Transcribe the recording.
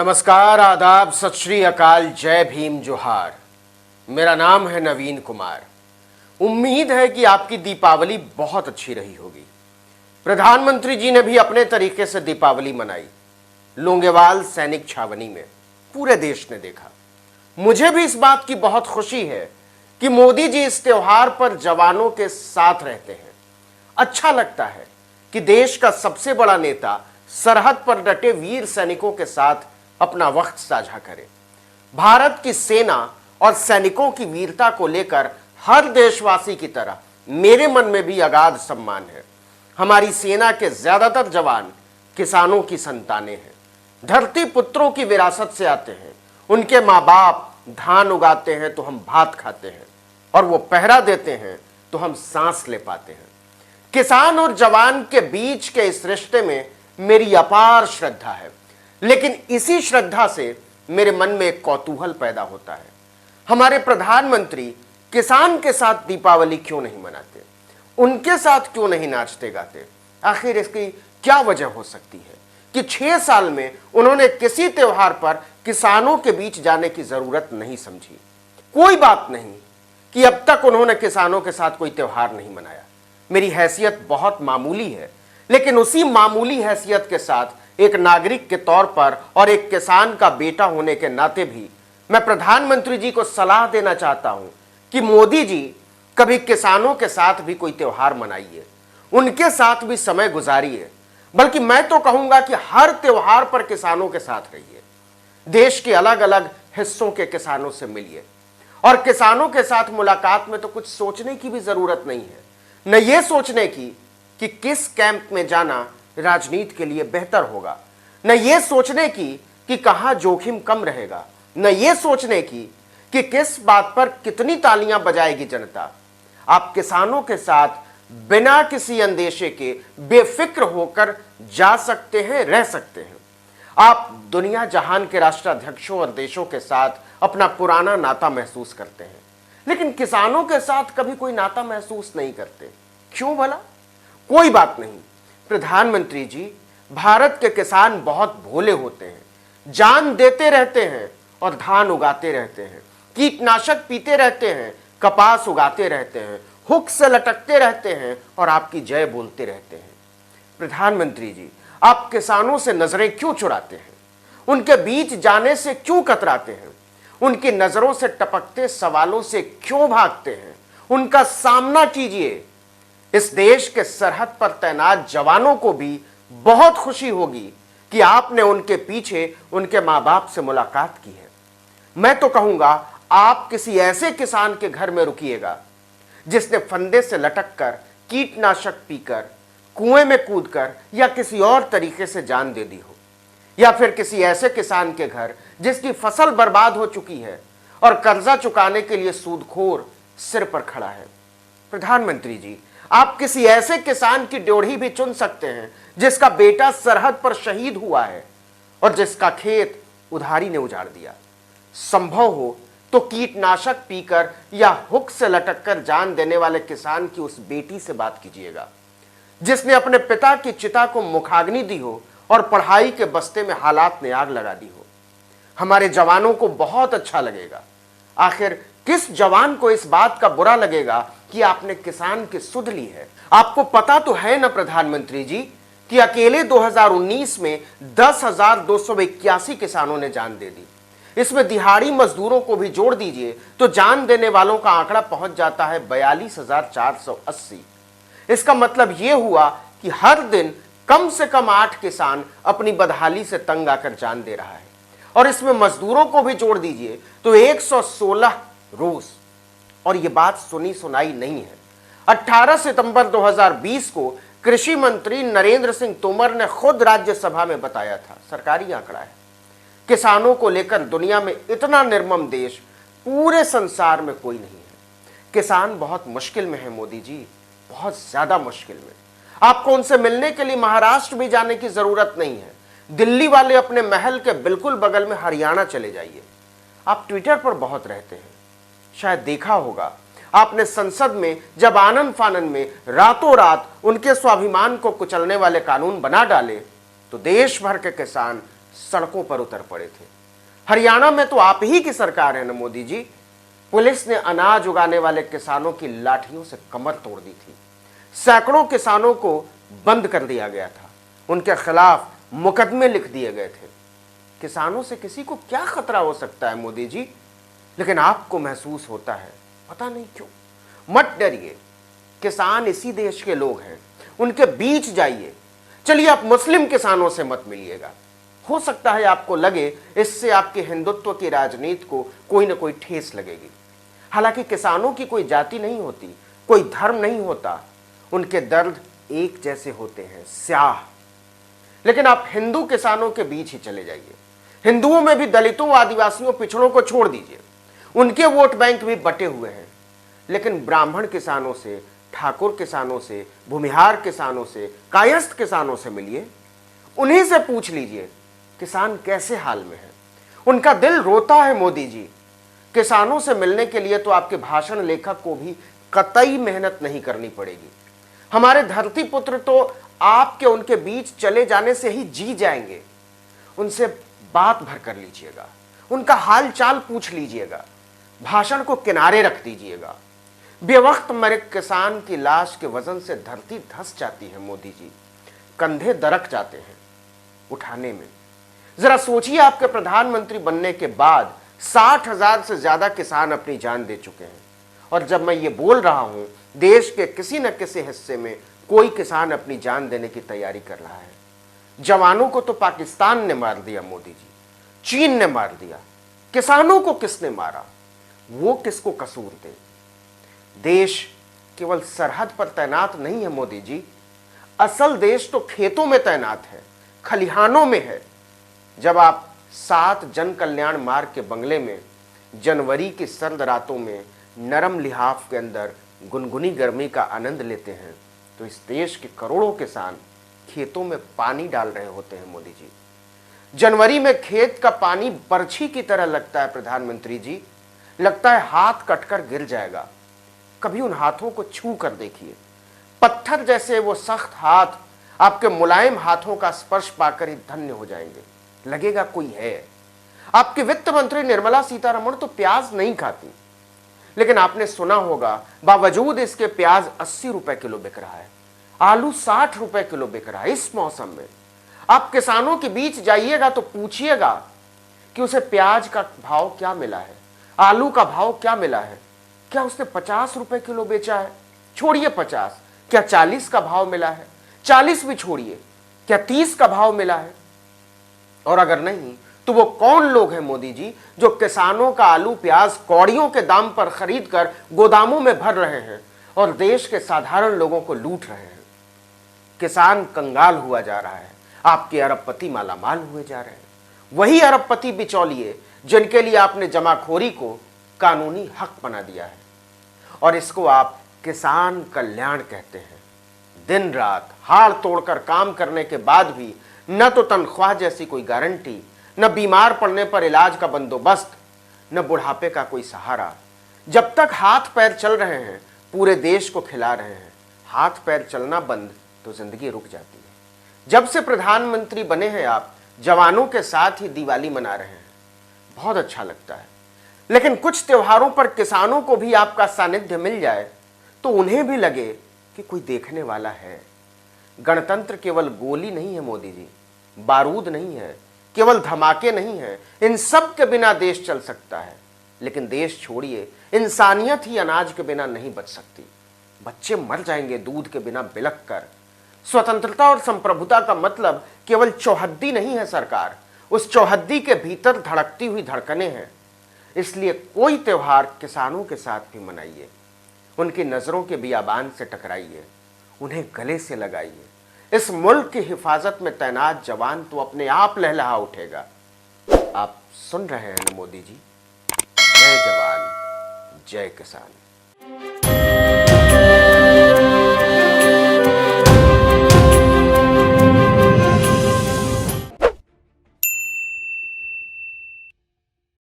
नमस्कार, आदाब, सत श्री अकाल, जय भीम, जोहार। मेरा नाम है नवीन कुमार। उम्मीद है कि आपकी दीपावली बहुत अच्छी रही होगी। प्रधानमंत्री जी ने भी अपने तरीके से दीपावली मनाई, लोंगेवाल सैनिक छावनी में। पूरे देश ने देखा। मुझे भी इस बात की बहुत खुशी है कि मोदी जी इस त्योहार पर जवानों के साथ रहते हैं। अच्छा लगता है कि देश का सबसे बड़ा नेता सरहद पर डटे वीर सैनिकों के साथ अपना वक्त साझा करे। भारत की सेना और सैनिकों की वीरता को लेकर हर देशवासी की तरह मेरे मन में भी अगाध सम्मान है। हमारी सेना के ज्यादातर जवान किसानों की संतानें हैं। धरती पुत्रों की विरासत से आते हैं। उनके माँ बाप धान उगाते हैं तो हम भात खाते हैं, और वो पहरा देते हैं तो हम सांस ले पाते हैं। किसान और जवान के बीच के इस रिश्ते में मेरी अपार श्रद्धा है, लेकिन इसी श्रद्धा से मेरे मन में एक कौतूहल पैदा होता है। हमारे प्रधानमंत्री किसान के साथ दीपावली क्यों नहीं मनाते? उनके साथ क्यों नहीं नाचते गाते? आखिर इसकी क्या वजह हो सकती है कि 6 साल में उन्होंने किसी त्योहार पर किसानों के बीच जाने की जरूरत नहीं समझी? कोई बात नहीं कि अब तक उन्होंने किसानों के साथ कोई त्योहार नहीं मनाया। मेरी हैसियत बहुत मामूली है, लेकिन उसी मामूली हैसियत के साथ एक नागरिक के तौर पर और एक किसान का बेटा होने के नाते भी मैं प्रधानमंत्री जी को सलाह देना चाहता हूं कि मोदी जी कभी किसानों के साथ भी कोई त्योहार मनाइए, उनके साथ भी समय गुजारिए। बल्कि मैं तो कहूंगा कि हर त्योहार पर किसानों के साथ रहिए। देश के अलग अलग हिस्सों के किसानों से मिलिए, और किसानों के साथ मुलाकात में तो कुछ सोचने की भी जरूरत नहीं है। न ये सोचने की कि किस कैंप में जाना राजनीति के लिए बेहतर होगा, न ये सोचने की कि कहां जोखिम कम रहेगा, न ये सोचने की कि किस बात पर कितनी तालियां बजाएगी जनता। आप किसानों के साथ बिना किसी अंदेशे के बेफिक्र होकर जा सकते हैं, रह सकते हैं। आप दुनिया जहान के राष्ट्राध्यक्षों और देशों के साथ अपना पुराना नाता महसूस करते हैं, लेकिन किसानों के साथ कभी कोई नाता महसूस नहीं करते। क्यों भला? कोई बात नहीं। प्रधानमंत्री जी, भारत के किसान बहुत भोले होते हैं, जान देते रहते हैं और धान उगाते रहते हैं, कीटनाशक पीते रहते हैं, कपास उगाते रहते हैं, हुक से लटकते रहते हैं और आपकी जय बोलते रहते हैं। प्रधानमंत्री जी, आप किसानों से नजरें क्यों चुराते हैं? उनके बीच जाने से क्यों कतराते हैं? उनकी नजरों से टपकते सवालों से क्यों भागते हैं? उनका सामना कीजिए। इस देश के सरहद पर तैनात जवानों को भी बहुत खुशी होगी कि आपने उनके पीछे उनके मां बाप से मुलाकात की है। मैं तो कहूंगा, आप किसी ऐसे किसान के घर में रुकिएगा जिसने फंदे से लटककर, कीटनाशक पीकर, कुएं में कूदकर या किसी और तरीके से जान दे दी हो, या फिर किसी ऐसे किसान के घर जिसकी फसल बर्बाद हो चुकी है और कर्जा चुकाने के लिए सूदखोर सिर पर खड़ा है। प्रधानमंत्री जी, आप किसी ऐसे किसान की ड्योढ़ी भी चुन सकते हैं जिसका बेटा सरहद पर शहीद हुआ है और जिसका खेत उधारी ने उजाड़ दिया। संभव हो तो कीटनाशक पीकर या हुक से लटककर जान देने वाले किसान की उस बेटी से बात कीजिएगा जिसने अपने पिता की चिता को मुखाग्नि दी हो और पढ़ाई के बस्ते में हालात ने आग लगा दी हो। हमारे जवानों को बहुत अच्छा लगेगा। आखिर किस जवान को इस बात का बुरा लगेगा कि आपने किसान की सुध ली है? आपको पता तो है ना प्रधानमंत्री जी कि अकेले 2019 में 10,281 किसानों ने जान दे दी। इसमें दिहाड़ी मजदूरों को भी जोड़ दीजिए तो जान देने वालों का आंकड़ा पहुंच जाता है 42,480। इसका मतलब यह हुआ कि हर दिन कम से कम 8 किसान अपनी बदहाली से तंग आकर जान दे रहा है, और इसमें मजदूरों को भी जोड़ दीजिए तो 116 रोज। और यह बात सुनी सुनाई नहीं है। 18 सितंबर 2020 को कृषि मंत्री नरेंद्र सिंह तोमर ने खुद राज्यसभा में बताया था, सरकारी आंकड़ा है, किसानों को लेकर दुनिया में इतना निर्मम देश पूरे संसार में कोई नहीं है। किसान बहुत मुश्किल में है मोदी जी, बहुत ज्यादा मुश्किल में। आपको उनसे मिलने के लिए महाराष्ट्र भी जाने की जरूरत नहीं है। दिल्ली वाले अपने महल के बिल्कुल बगल में हरियाणा चले जाइए। आप ट्विटर पर बहुत रहते हैं, शायद देखा होगा आपने संसद में जब आनन फानन में रातों रात उनके स्वाभिमान को कुचलने वाले कानून बना डाले तो देश भर के किसान सड़कों पर उतर पड़े थे। हरियाणा में तो आप ही की सरकार है ना मोदी जी। पुलिस ने अनाज उगाने वाले किसानों की लाठियों से कमर तोड़ दी थी। सैकड़ों किसानों को बंद कर दिया गया था, उनके खिलाफ मुकदमे लिख दिए गए थे। किसानों से किसी को क्या खतरा हो सकता है मोदी जी, लेकिन आपको महसूस होता है, पता नहीं क्यों। मत डरिए, किसान इसी देश के लोग हैं, उनके बीच जाइए। चलिए, आप मुस्लिम किसानों से मत मिलिएगा, हो सकता है आपको लगे इससे आपके हिंदुत्व की राजनीति को कोई ना कोई ठेस लगेगी। हालांकि किसानों की कोई जाति नहीं होती, कोई धर्म नहीं होता, उनके दर्द एक जैसे होते हैं, स्याह। लेकिन आप हिंदू किसानों के बीच ही चले जाइए। हिंदुओं में भी दलितों, आदिवासियों, पिछड़ों को छोड़ दीजिए, उनके वोट बैंक भी बटे हुए हैं। लेकिन ब्राह्मण किसानों से, ठाकुर किसानों से, भूमिहार किसानों से, कायस्थ किसानों से मिलिए। उन्हीं से पूछ लीजिए किसान कैसे हाल में है। उनका दिल रोता है मोदी जी। किसानों से मिलने के लिए तो आपके भाषण लेखक को भी कतई मेहनत नहीं करनी पड़ेगी। हमारे धरती पुत्र तो आपके उनके बीच चले जाने से ही जी जाएंगे। उनसे बात भर कर लीजिएगा, उनका हाल चाल पूछ लीजिएगा, भाषण को किनारे रख दीजिएगा। बेवक्त मरे किसान की लाश के वजन से धरती धंस जाती है मोदी जी, कंधे दरक जाते हैं उठाने में। जरा सोचिए, आपके प्रधानमंत्री बनने के बाद 60,000 से ज्यादा किसान अपनी जान दे चुके हैं। और जब मैं ये बोल रहा हूं, देश के किसी न किसी हिस्से में कोई किसान अपनी जान देने की तैयारी कर रहा है। जवानों को तो पाकिस्तान ने मार दिया मोदी जी, चीन ने मार दिया। किसानों को किसने मारा? वो किसको कसूर दे? देश केवल सरहद पर तैनात नहीं है मोदी जी, असल देश तो खेतों में तैनात है, खलिहानों में है। जब आप 7 जन कल्याण मार्ग के बंगले में जनवरी की सर्द रातों में नरम लिहाफ के अंदर गुनगुनी गर्मी का आनंद लेते हैं, तो इस देश के करोड़ों किसान खेतों में पानी डाल रहे होते हैं मोदी जी। जनवरी में खेत का पानी बरछी की तरह लगता है प्रधानमंत्री जी, लगता है हाथ कटकर गिर जाएगा। कभी उन हाथों को छू कर देखिए, पत्थर जैसे वो सख्त हाथ आपके मुलायम हाथों का स्पर्श पाकर ही धन्य हो जाएंगे, लगेगा कोई है। आपके वित्त मंत्री निर्मला सीतारमण तो प्याज नहीं खाती, लेकिन आपने सुना होगा बावजूद इसके प्याज 80 रुपए किलो बिक रहा है, आलू 60 रुपए किलो बिक रहा है इस मौसम में। आप किसानों के बीच जाइएगा तो पूछिएगा कि उसे प्याज का भाव क्या मिला है, आलू का भाव क्या मिला है। क्या उसने 50 रुपए किलो बेचा है? छोड़िए 50, क्या 40 का भाव मिला है? 40 भी छोड़िए, क्या 30 का भाव मिला है? और अगर नहीं तो वो कौन लोग हैं मोदी जी जो किसानों का आलू प्याज कौड़ियों के दाम पर खरीद कर गोदामों में भर रहे हैं और देश के साधारण लोगों को लूट रहे हैं? किसान कंगाल हुआ जा रहा है, आपके अरबपति मालामाल हुए जा रहे हैं। वही अरबपति बिचौलिए जिनके लिए आपने जमाखोरी को कानूनी हक बना दिया है, और इसको आप किसान कल्याण कहते हैं। दिन रात हाड़ तोड़कर काम करने के बाद भी न तो तनख्वाह जैसी कोई गारंटी, न बीमार पड़ने पर इलाज का बंदोबस्त, न बुढ़ापे का कोई सहारा। जब तक हाथ पैर चल रहे हैं पूरे देश को खिला रहे हैं, हाथ पैर चलना बंद तो जिंदगी रुक जाती है। जब से प्रधानमंत्री बने हैं आप जवानों के साथ ही दिवाली मना रहे हैं, बहुत अच्छा लगता है। लेकिन कुछ त्योहारों पर किसानों को भी आपका सानिध्य मिल जाए तो उन्हें भी लगे कि कोई देखने वाला है। गणतंत्र केवल गोली नहीं है मोदी जी, बारूद नहीं है, केवल धमाके नहीं है। इन सब के बिना देश चल सकता है, लेकिन देश छोड़िए, इंसानियत ही अनाज के बिना नहीं बच सकती। बच्चे मर जाएंगे दूध के बिना बिलख कर। स्वतंत्रता और संप्रभुता का मतलब केवल चौहद्दी नहीं है सरकार, उस चौहद्दी के भीतर धड़कती हुई धड़कनें हैं। इसलिए कोई त्योहार किसानों के साथ भी मनाइए, उनकी नजरों के बियाबान से टकराइए, उन्हें गले से लगाइए। इस मुल्क की हिफाजत में तैनात जवान तो अपने आप लहलहा उठेगा। आप सुन रहे हैं मोदी जी, जय जवान जय किसान।